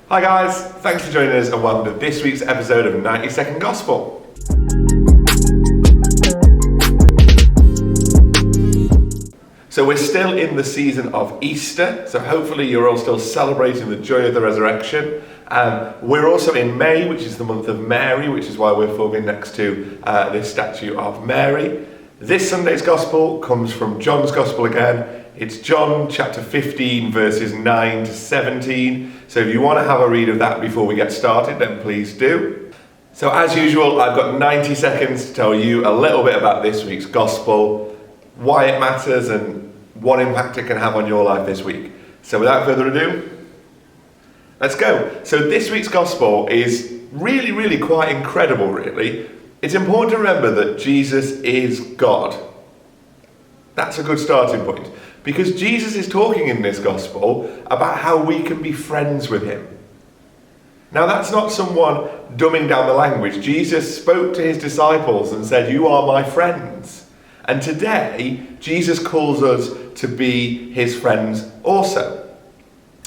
Hi guys, thanks for joining us and welcome to this week's episode of 90 Second Gospel. So we're still in the season of Easter, so hopefully you're all still celebrating the joy of the resurrection. We're also in May, which is the month of Mary, which is why we're filming next to this statue of Mary. This Sunday's Gospel comes from John's Gospel again. It's John chapter 15 verses 9 to 17. So if you want to have a read of that before we get started, then please do. So as usual, I've got 90 seconds to tell you a little bit about this week's Gospel, why it matters and what impact it can have on your life this week. So without further ado, let's go. So this week's Gospel is really quite incredible, really. It's important to remember that Jesus is God. That's a good starting point. Because Jesus is talking in this gospel about how we can be friends with him. Now that's not someone dumbing down the language. Jesus spoke to his disciples and said, "You are my friends." And today, Jesus calls us to be his friends also.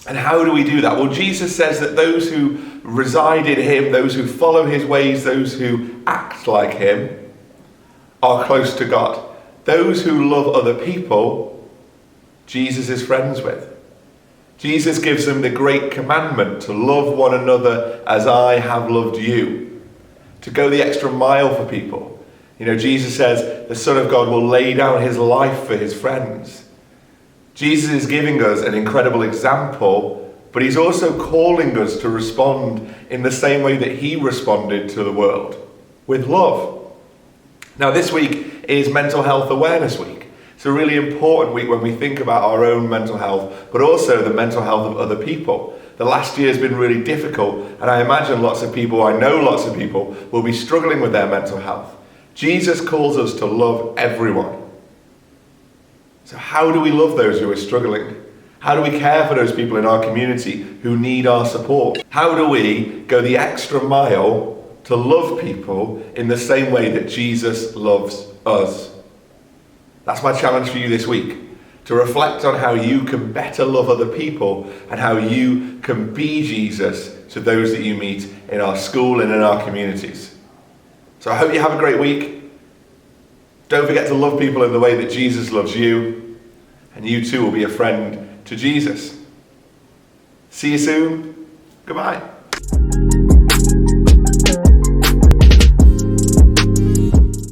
And how do we do that? Well, Jesus says that those who reside in him, those who follow his ways, those who act like him, are close to God. Those who love other people, Jesus is friends with. Jesus gives them the great commandment to love one another as I have loved you. To go the extra mile for people. You know, Jesus says the Son of God will lay down his life for his friends. Jesus is giving us an incredible example, but he's also calling us to respond in the same way that he responded to the world, with love. Now this week is Mental Health Awareness Week. It's a really important week when we think about our own mental health, but also the mental health of other people. The last year has been really difficult, and I imagine I know lots of people, will be struggling with their mental health. Jesus calls us to love everyone. So how do we love those who are struggling? How do we care for those people in our community who need our support? How do we go the extra mile to love people in the same way that Jesus loves us? That's my challenge for you this week, to reflect on how you can better love other people and how you can be Jesus to those that you meet in our school and in our communities. So I hope you have a great week. Don't forget to love people in the way that Jesus loves you, and you too will be a friend to Jesus. See you soon. Goodbye.